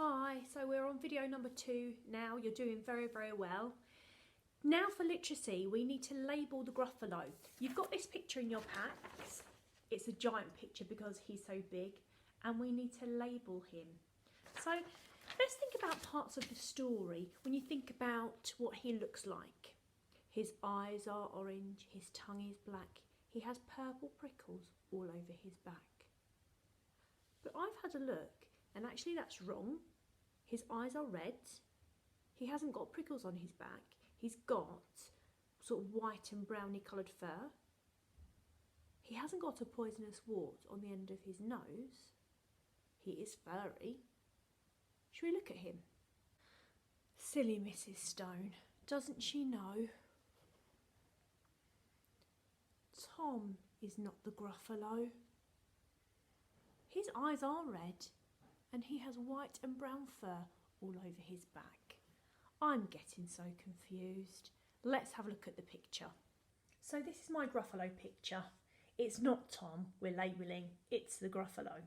Hi, so we're on video number 2 now. You're doing very, very well. Now for literacy, we need to label the Gruffalo. You've got this picture in your packs. It's a giant picture because he's so big, and we need to label him. So let's think about parts of the story when you think about what he looks like. His eyes are orange, his tongue is black, he has purple prickles all over his back. But I've had a look, and actually that's wrong. His eyes are red, he hasn't got prickles on his back, he's got sort of white and browny coloured fur. He hasn't got a poisonous wart on the end of his nose. He is furry. Shall we look at him? Silly Mrs. Stone, doesn't she know? Tom is not the Gruffalo. His eyes are red, and he has white and brown fur all over his back. I'm getting so confused. Let's have a look at the picture. So this is my Gruffalo picture. It's not Tom we're labelling, it's the Gruffalo.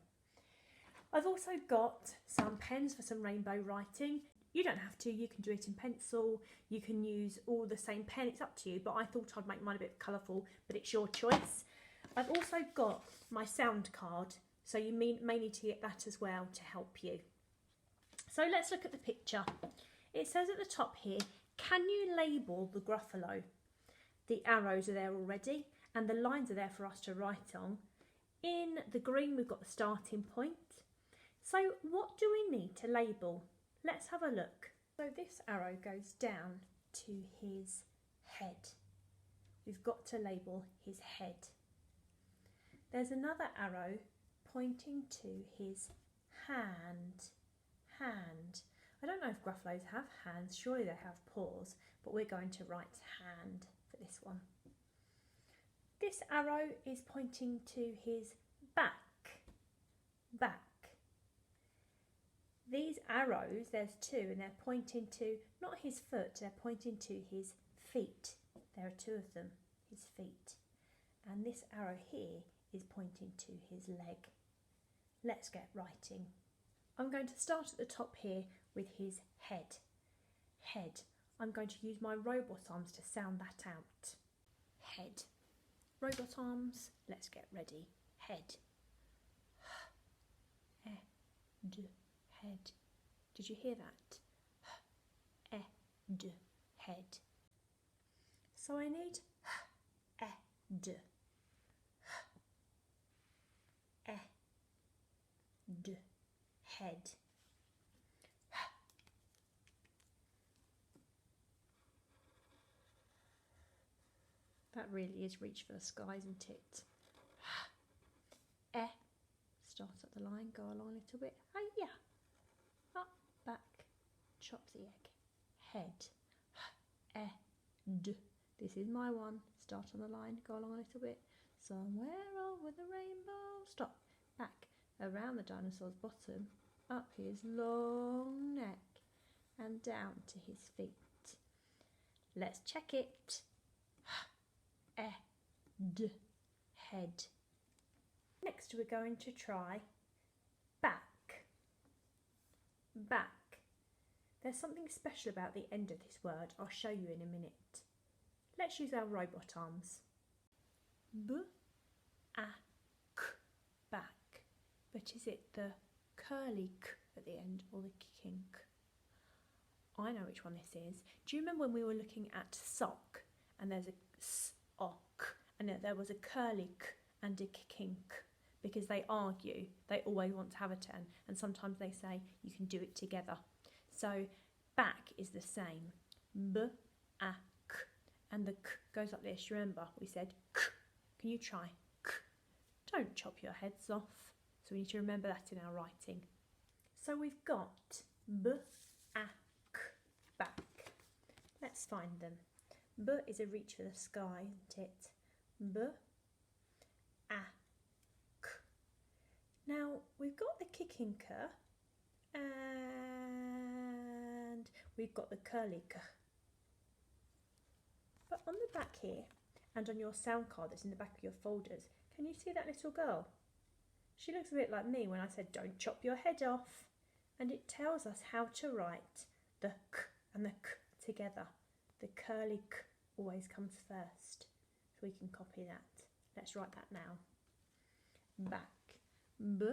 I've also got some pens for some rainbow writing. You don't have to, you can do it in pencil, you can use all the same pen, it's up to you, but I thought I'd make mine a bit colourful, but it's your choice. I've also got my sound card, so you may need to get that as well to help you. So let's look at the picture. It says at the top here, can you label the Gruffalo? The arrows are there already, and the lines are there for us to write on. In the green, we've got the starting point. So what do we need to label? Let's have a look. So this arrow goes down to his head. We've got to label his head. There's another arrow pointing to his hand. Hand. I don't know if Gruffalos have hands, surely they have paws, but we're going to write hand for this one. This arrow is pointing to his back. Back. These arrows, there's two, and they're pointing to, not his foot, they're pointing to his feet. There are two of them, his feet. And this arrow here is pointing to his leg. Let's get writing. I'm going to start at the top here with his head. Head. I'm going to use my robot arms to sound that out. Head. Robot arms, let's get ready. Head. Head. Head. Did you hear that? Head. Head. So I need head. Head. Head. That really is reach for the sky, isn't it? Start at the line, go along a little bit. Hiya. Up, back, chop the egg. Head. Head. This is my one. Start on the line, go along a little bit. Somewhere over the rainbow. Stop. Back. Around the dinosaur's bottom. Up his long neck. And down to his feet. Let's check it. Head. Head. Next we're going to try back. Back. There's something special about the end of this word. I'll show you in a minute. Let's use our robot arms. B-A-K. Back. But is it the curly k at the end or the kicking k? I know which one this is. Do you remember when we were looking at sock and there's a s-o-k and there was a curly k and a kicking k? Because they argue, they always want to have a turn, and sometimes they say you can do it together. So back is the same, b-a-k, and the k goes like this. Remember we said k. Can you try k? Don't chop your heads off. So we need to remember that in our writing. So we've got b-a-k, back. Let's find them. B is a reach for the sky, isn't it? B-a-k. Now we've got the kicking k and we've got the curly k. But on the back here and on your sound card that's in the back of your folders, can you see that little girl? She looks a bit like me when I said don't chop your head off. and it tells us how to write the k and the k together. The curly k always comes first, so we can copy that. Let's write that now. Back, b,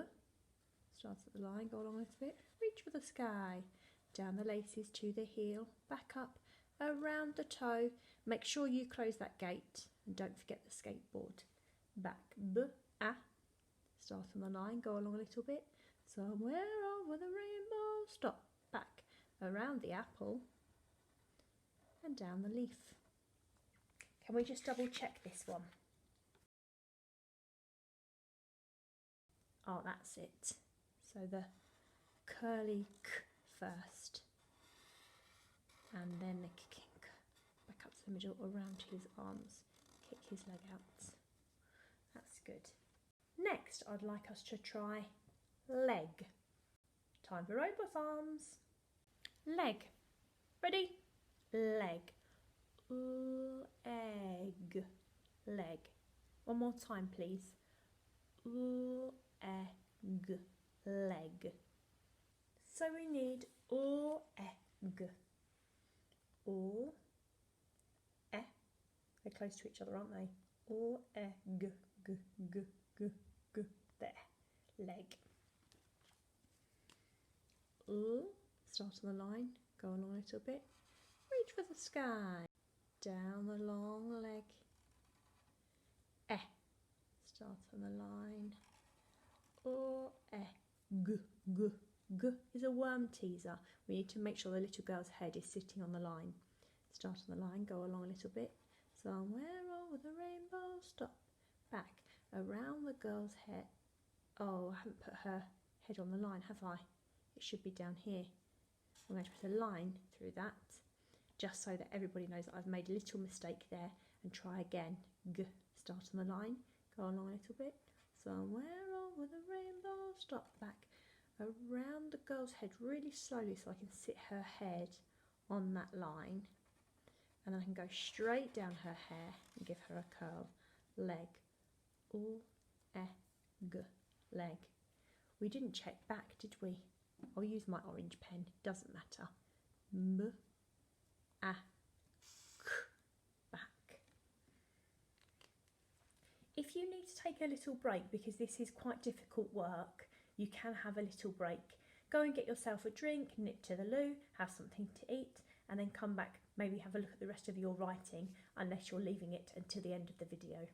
starts at the line, go along a little bit, reach for the sky, down the laces to the heel, back up, around the toe. Make sure you close that gate and don't forget the skateboard. Back, b, a, start on the line, go along a little bit, somewhere over the rainbow, stop, back, around the apple and down the leaf. Can we just double check this one? Oh, that's it. So the curly k first, and then the kicking k. Back up to the middle, around his arms, kick his leg out. That's good. Next, I'd like us to try leg. Time for robot arms. Leg. Ready? Leg. Egg. Leg. One more time, please. Egg. Leg. So we need egg. They're close to each other, aren't they? Egg. There. Leg. Start on the line, go along a little bit, reach for the sky, down the long leg. Start on the line. G is a worm teaser. We need to make sure the little girl's head is sitting on the line. Start on the line, go along a little bit, somewhere over the rainbow, stop, back, around the girl's head. Oh, I haven't put her head on the line, have I? It should be down here. I'm going to put a line through that, just so that everybody knows that I've made a little mistake there, and try again. G, start on the line, go along a little bit, somewhere over the rainbow, stop, back, around the girl's head really slowly so I can sit her head on that line, and then I can go straight down her hair and give her a curl. Leg. Leg. We didn't check back, did we? I'll use my orange pen, doesn't matter. Back. If you need to take a little break because this is quite difficult work, you can have a little break. Go and get yourself a drink, nip to the loo, have something to eat, and then come back, maybe have a look at the rest of your writing, unless you're leaving it until the end of the video.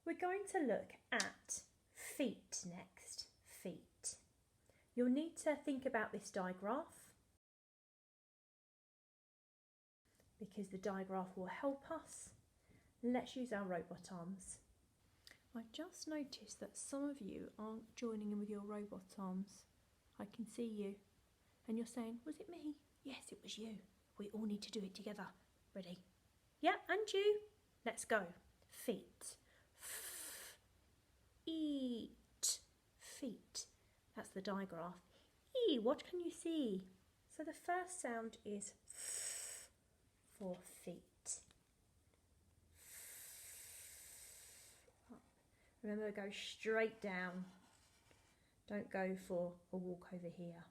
We're going to look at feet next. Feet. You'll need to think about this digraph, because the digraph will help us. Let's use our robot arms. I just noticed that some of you aren't joining in with your robot arms. I can see you. And you're saying, was it me? Yes, it was you. We all need to do it together. Ready? Yeah, and you. Let's go. Feet. Eat. Feet. That's the digraph. E, what can you see? So the first sound is f for feet. Remember, go straight down. Don't go for a walk over here.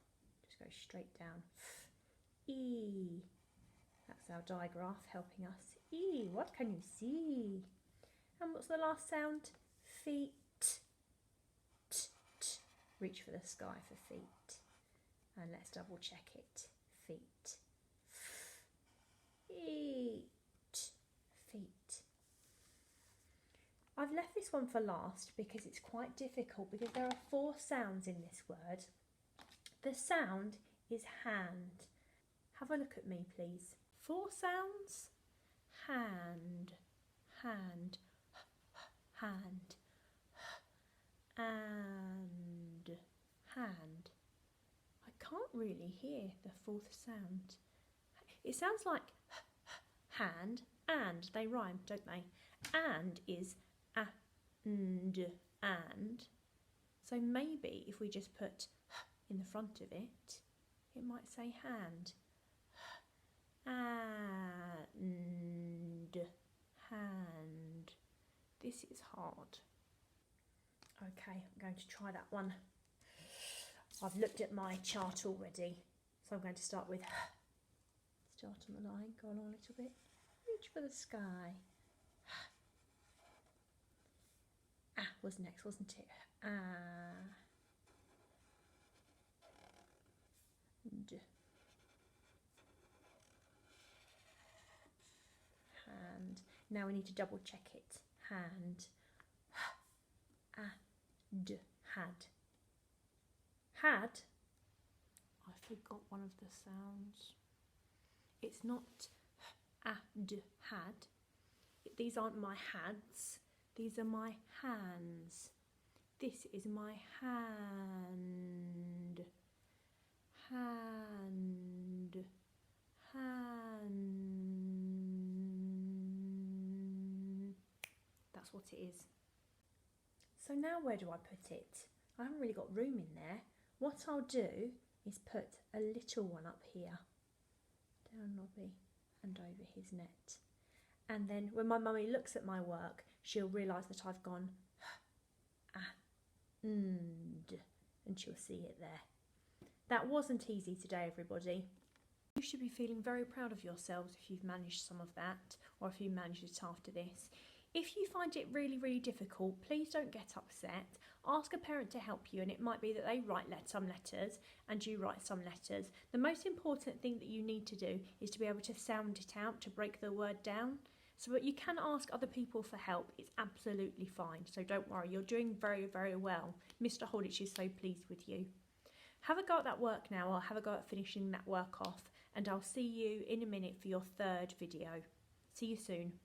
Just go straight down. E. That's our digraph helping us. E. What can you see? And what's the last sound? Feet. T, t. Reach for the sky for feet. And let's double check it. Feet. Eat. Feet. I've left this one for last because it's quite difficult, because there are 4 sounds in this word. The sound is hand. Have a look at me, please. 4 sounds. Hand, hand, hand, and hand. I can't really hear the 4th sound. It sounds like hand and they rhyme, don't they? And is and. So maybe if we just put in the front of it, it might say hand. And hand. This is hard. Okay, I'm going to try that one. I've looked at my chart already, so I'm going to start with start on the line, go along a little bit, reach for the sky. Was next, wasn't it? D. Hand. Now we need to double check it. Hand. D. Had. Had. I forgot one of the sounds. It's not d. Had. These aren't my hads. These are my hands. This is my hand. Hand. Hand. That's what it is. So now where do I put it? I haven't really got room in there. What I'll do is put a little one up here. Down Nobby and over his net. And then when my mummy looks at my work, she'll realise that I've gone and she'll see it there. That wasn't easy today, everybody. You should be feeling very proud of yourselves if you've managed some of that, or if you managed it after this. If you find it really, really difficult, please don't get upset. Ask a parent to help you, and it might be that they write some letters and you write some letters. The most important thing that you need to do is to be able to sound it out, to break the word down. So that you can ask other people for help. It's absolutely fine. So don't worry, you're doing very, very well. Mr. Holditch is so pleased with you. Have a go at that work now, or have a go at finishing that work off, and I'll see you in a minute for your third video. See you soon.